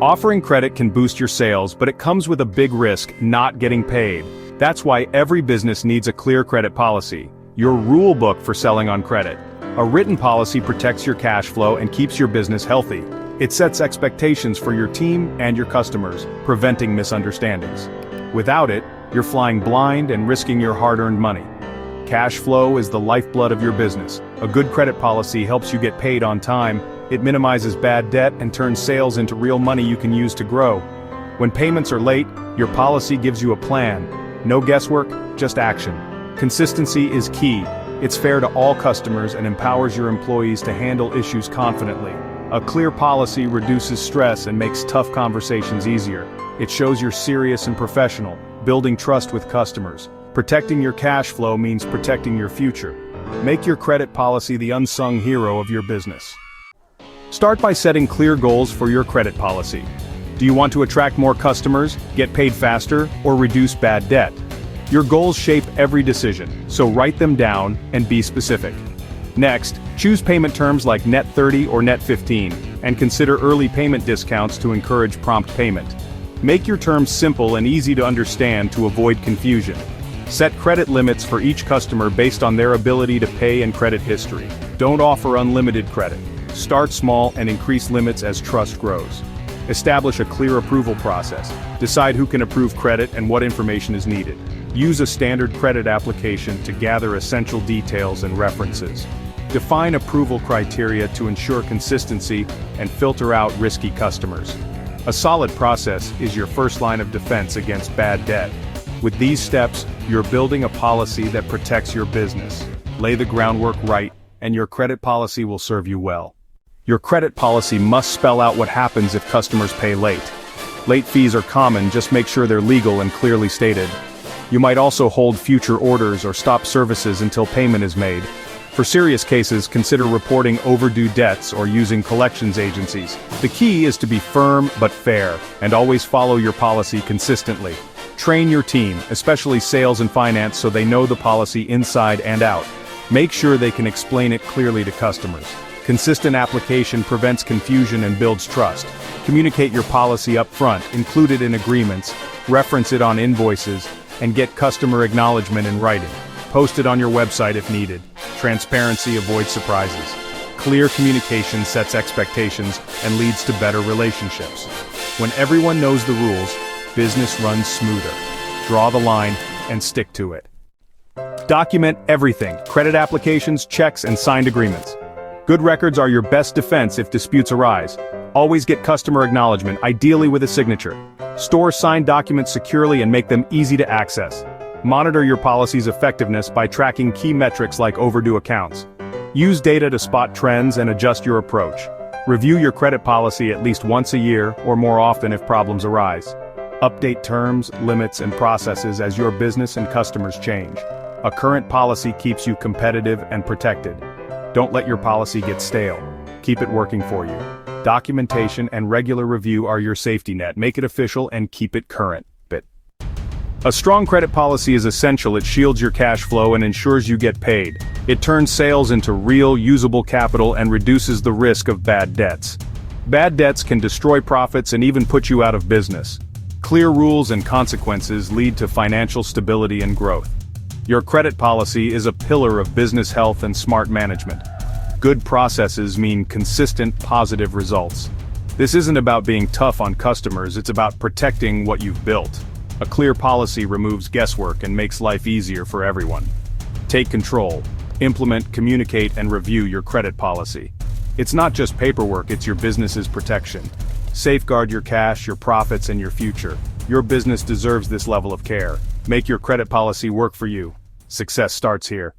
Offering credit can boost your sales, but it comes with a big risk: not getting paid. That's why every business needs a clear credit policy, your rule book for selling on credit. A written policy protects your cash flow and keeps your business healthy. It sets expectations for your team and your customers, preventing misunderstandings. Without it, you're flying blind and risking your hard-earned money. Cash flow is the lifeblood of your business. A good credit policy helps you get paid on time. It minimizes bad debt and turns sales into real money you can use to grow. When payments are late, your policy gives you a plan. No guesswork, just action. Consistency is key. It's fair to all customers and empowers your employees to handle issues confidently. A clear policy reduces stress and makes tough conversations easier. It shows you're serious and professional, building trust with customers. Protecting your cash flow means protecting your future. Make your credit policy the unsung hero of your business. Start by setting clear goals for your credit policy. Do you want to attract more customers, get paid faster, or reduce bad debt? Your goals shape every decision, so write them down and be specific. Next, choose payment terms like Net 30 or Net 15, and consider early payment discounts to encourage prompt payment. Make your terms simple and easy to understand to avoid confusion. Set credit limits for each customer based on their ability to pay and credit history. Don't offer unlimited credit. Start small and increase limits as trust grows. Establish a clear approval process. Decide who can approve credit and what information is needed. Use a standard credit application to gather essential details and references. Define approval criteria to ensure consistency and filter out risky customers. A solid process is your first line of defense against bad debt. With these steps, you're building a policy that protects your business. Lay the groundwork right, and your credit policy will serve you well. Your credit policy must spell out what happens if customers pay late. Late fees are common, just make sure they're legal and clearly stated. You might also hold future orders or stop services until payment is made. For serious cases, consider reporting overdue debts or using collections agencies. The key is to be firm but fair, and always follow your policy consistently. Train your team, especially sales and finance, so they know the policy inside and out. Make sure they can explain it clearly to customers. Consistent application prevents confusion and builds trust. Communicate your policy up front, include it in agreements, reference it on invoices, and get customer acknowledgement in writing. Post it on your website if needed. Transparency avoids surprises. Clear communication sets expectations and leads to better relationships. When everyone knows the rules, business runs smoother. Draw the line and stick to it. Document everything: credit applications, checks, and signed agreements. Good records are your best defense if disputes arise. Always get customer acknowledgement, ideally with a signature. Store signed documents securely and make them easy to access. Monitor your policy's effectiveness by tracking key metrics like overdue accounts. Use data to spot trends and adjust your approach. Review your credit policy at least once a year or more often if problems arise. Update terms, limits, and processes as your business and customers change. A current policy keeps you competitive and protected. Don't let your policy get stale. Keep it working for you. Documentation and regular review are your safety net. Make it official and keep it current. A strong credit policy is essential. It shields your cash flow and ensures you get paid. It turns sales into real, usable capital and reduces the risk of bad debts. Bad debts can destroy profits and even put you out of business. Clear rules and consequences lead to financial stability and growth. Your credit policy is a pillar of business health and smart management. Good processes mean consistent, positive results. This isn't about being tough on customers, it's about protecting what you've built. A clear policy removes guesswork and makes life easier for everyone. Take control. Implement, communicate, and review your credit policy. It's not just paperwork, it's your business's protection. Safeguard your cash, your profits, and your future. Your business deserves this level of care. Make your credit policy work for you. Success starts here.